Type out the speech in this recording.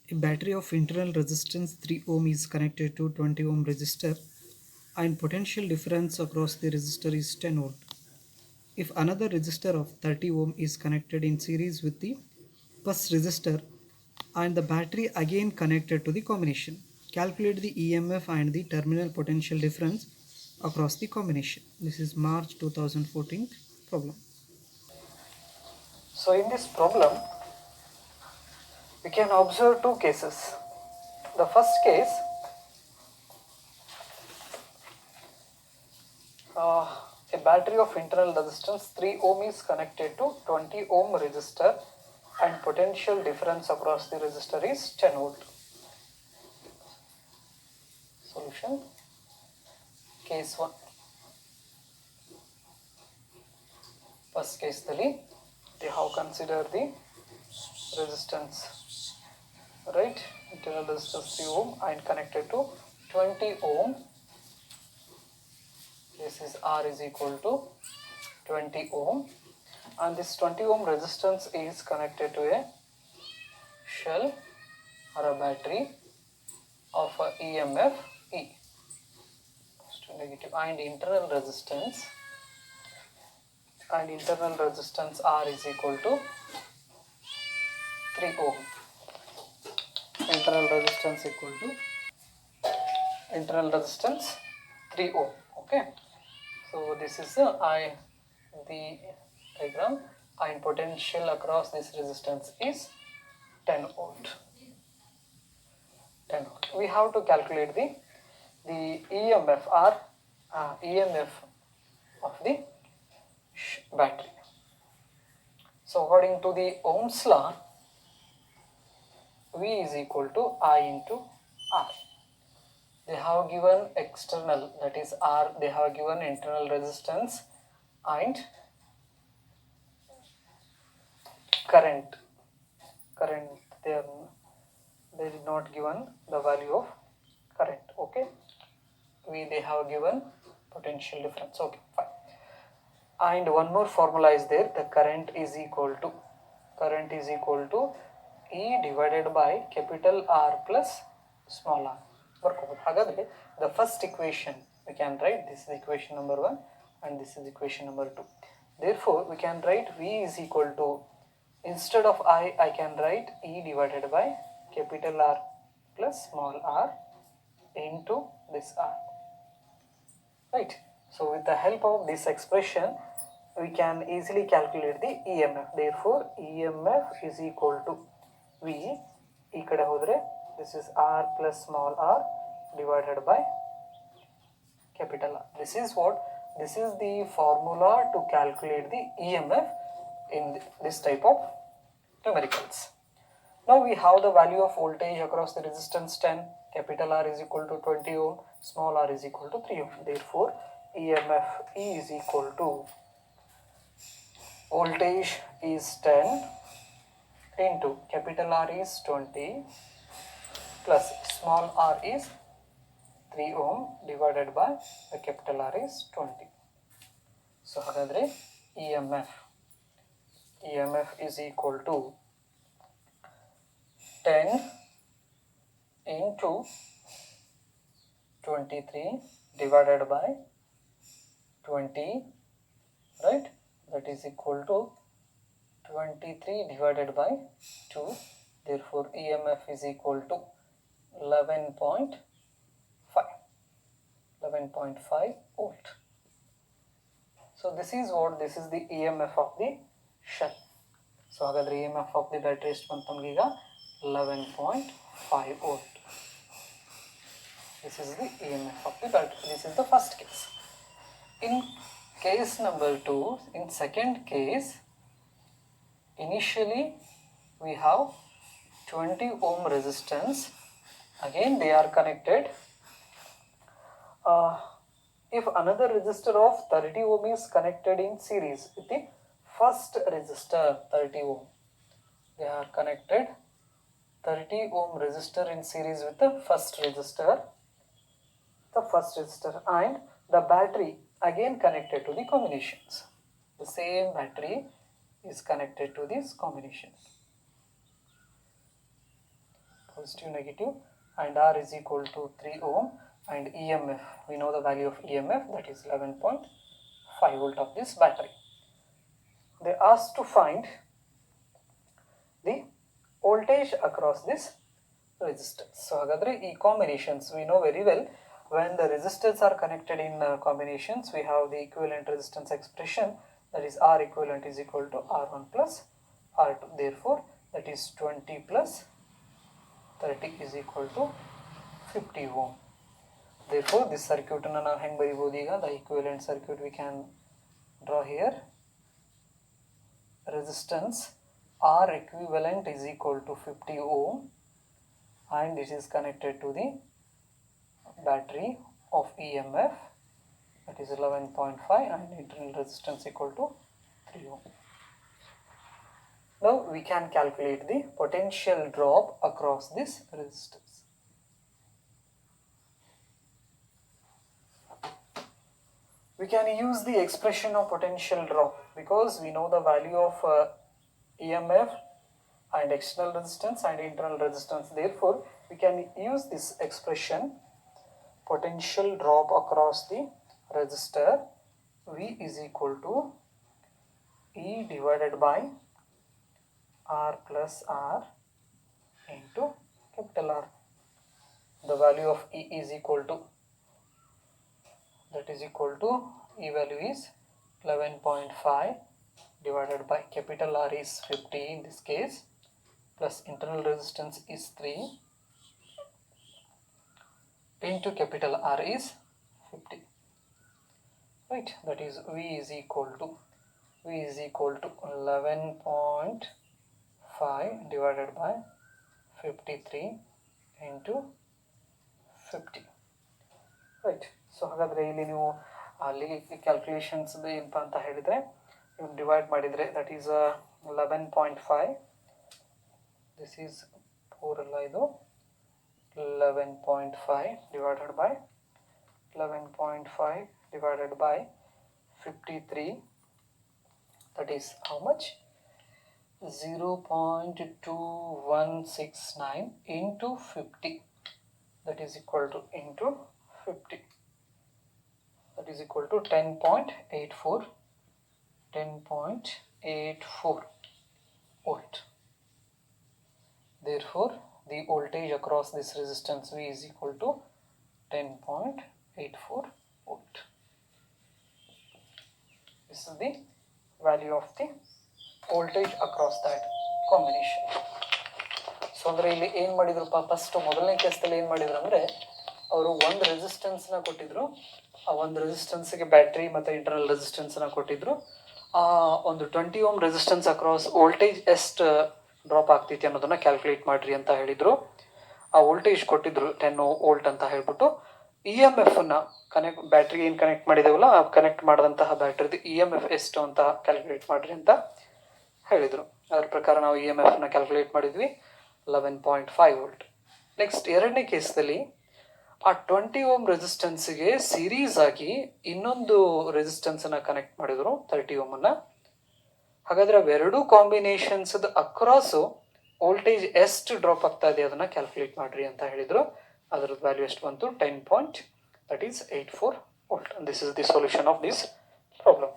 A battery of internal resistance 3 ohm is connected to 20 ohm resistor and potential difference across the resistor is 10 volt. If another resistor of 30 ohm is connected in series with the first resistor and the battery again connected to the combination, calculate the EMF and the terminal potential difference across the combination. This is March 2014 problem. So in this problem, we can observe two cases. The first case, a battery of internal resistance 3 ohm is connected to 20 ohm resistor and potential difference across the resistor is 10 volt. Solution, case 1. First case they have considered the resistance, right? Internal resistance 3 ohm and connected to 20 ohm. This is R is equal to 20 ohm, and this 20 ohm resistance is connected to a shell or a battery of a EMF E, negative, and internal resistance R is equal to 3 ohm. Internal resistance equal to internal resistance 3 ohm. Okay, so this is the diagram, and potential across this resistance is 10 volt. 10 volt. We have to calculate the EMF or EMF of the battery. So according to the Ohm's law, V is equal to I into R. They have given external, that is R, they have given internal resistance and current. They did not given the value of current. Okay, they have given potential difference. Okay, fine. And one more formula is there. The current is equal to E divided by capital R plus small r. The first equation we can write, this is equation number 1 and this is equation number 2. Therefore we can write V is equal to, instead of I can write E divided by capital R plus small r into this R, right? So with the help of this expression we can easily calculate the EMF. Therefore EMF is equal to V, this is R plus small r divided by capital R. This is the formula to calculate the EMF in this type of numericals. Now we have the value of voltage across the resistance 10, capital R is equal to 20 ohm, small r is equal to 3 ohm. Therefore EMF E is equal to voltage is 10 into capital R is 20 plus small r is 3 ohm divided by the capital R is 20. So hagadre EMF is equal to 10 into 23 divided by 20, right? That is equal to 23 divided by 2. Therefore EMF is equal to 11.5 volt. So this is the EMF of the shell. So hagadre EMF of the battery is 11.5 volt. This is the EMF of the battery. This is the first case. In case number 2, in second case, initially we have 20 ohm resistance. Again they are connected. If another resistor of 30 ohm is connected in series with the first resistor 30 ohm, they are connected 30 ohm resistor in series with the first resistor, and the battery again connected to the combinations. The same battery is connected to this combination. positive negative, and R is equal to 3 ohm, and EMF, we know the value of EMF, that is 11.5 volt of this battery. They asked to find the voltage across this resistors. So hagadre ee combinations we know very well, when the resistors are connected in combinations, we have the equivalent resistance expression, that is R equivalent is equal to R1 plus R2. Therefore that is 20 plus 30 is equal to 50 ohm. Therefore this circuit na ನಾವು ಹೆಂಗೆ ಬರಿಬಹುದು ಈಗ, the equivalent circuit we can draw here. Resistance R equivalent is equal to 50 ohm, and it is connected to the battery of EMF, that is 11.5, and internal resistance equal to 3 ohm. Now we can calculate the potential drop across this resistors. We can use the expression of potential drop because we know the value of EMF and external resistance and internal resistance. Therefore we can use this expression, potential drop across the resistor, V is equal to E divided by R plus R into capital R. The value of E is equal to, that is equal to, E value is 11.5 divided by capital R is 50 in this case, plus internal resistance is 3 into capital R is 50, right? That is V is equal to 11.5 divided by 53 into 50, right? So ಹಾಗಾದರೆ ಇಲ್ಲಿ ನೀವು ಅಲ್ಲಿ calculations ಏನಪ್ಪ ಅಂತ ಹೇಳಿದರೆ, ನೀವು divide ಮಾಡಿದರೆ that is 11.5, this is 4 ಅಲ್ಲ, ಇದು 11.5 divided by 11.5 divided by 53, that is how much, 0.2169 into 50, that is equal to into 50, that is equal to 10.84 volt. Therefore the voltage across this resistance V is equal to 10.84 volt. This is the value of the voltage across that combination. So ಅಂದರೆ ಇಲ್ಲಿ ಏನು ಮಾಡಿದ್ರಪ್ಪ, first ಮೊದಲನೇ ಕೇಸಲ್ಲಿ ಏನು ಮಾಡಿದ್ರು ಅಂದರೆ, ಅವರು ಒಂದು ರೆಸಿಸ್ಟೆನ್ಸ್ನ ಕೊಟ್ಟಿದ್ರು, ಆ ಒಂದು ರೆಸಿಸ್ಟೆನ್ಸ್ಗೆ ಬ್ಯಾಟ್ರಿ ಮತ್ತು ಇಂಟರ್ನಲ್ ರೆಸಿಸ್ಟೆನ್ಸ್ನ ಕೊಟ್ಟಿದ್ರು. ಆ ಒಂದು 20 ಓಮ್ ರೆಸಿಸ್ಟೆನ್ಸ್ ಅಕ್ರಾಸ್ ವೋಲ್ಟೇಜ್ ಎಷ್ಟು ಡ್ರಾಪ್ ಆಗ್ತೈತಿ ಅನ್ನೋದನ್ನು ಕ್ಯಾಲ್ಕುಲೇಟ್ ಮಾಡಿರಿ ಅಂತ ಹೇಳಿದರು. ಆ ವೋಲ್ಟೇಜ್ ಕೊಟ್ಟಿದ್ರು 10 ವೋಲ್ಟ್ ಅಂತ ಹೇಳ್ಬಿಟ್ಟು, ಇ ಎಮ್ ಎಫನ್ನು ಬ್ಯಾಟ್ರಿಗೆ ಏನು ಕನೆಕ್ಟ್ ಮಾಡಿದೇವಲ್ಲ, ಆ ಕನೆಕ್ಟ್ ಮಾಡಿದಂತಹ ಬ್ಯಾಟ್ರಿದು ಇ ಎಮ್ ಎಫ್ ಎಷ್ಟು ಅಂತ ಕ್ಯಾಲ್ಕುಲೇಟ್ ಮಾಡಿರಿ ಅಂತ ಹೇಳಿದರು. ಅದರ ಪ್ರಕಾರ ನಾವು ಇ ಎಮ್ ಎಫ್ನ ಕ್ಯಾಲ್ಕುಲೇಟ್ ಮಾಡಿದ್ವಿ, 11.5 ವೋಲ್ಟ್. ನೆಕ್ಸ್ಟ್ ಎರಡನೇ ಕೇಸಲ್ಲಿ ಆ 20 ಓಮ್ ರೆಸಿಸ್ಟೆನ್ಸ್ಗೆ ಸೀರೀಸ್ ಆಗಿ ಇನ್ನೊಂದು ರೆಸಿಸ್ಟೆನ್ಸನ್ನು ಕನೆಕ್ಟ್ ಮಾಡಿದರು, 30 ಓಮನ್ನು. ಹಾಗಾದರೆ ಅವೆರಡೂ ಕಾಂಬಿನೇಷನ್ಸ್ದು ಅಕ್ರಾಸು ವೋಲ್ಟೇಜ್ ಎಷ್ಟು ಡ್ರಾಪ್ ಆಗ್ತಾ ಇದೆ ಅದನ್ನು ಕ್ಯಾಲ್ಕುಲೇಟ್ ಮಾಡಿರಿ ಅಂತ ಹೇಳಿದರು. ಅದರದ್ದು ವ್ಯಾಲ್ಯೂ ಎಷ್ಟು ಬಂತು, 10.84 volt. This is the solution of this problem.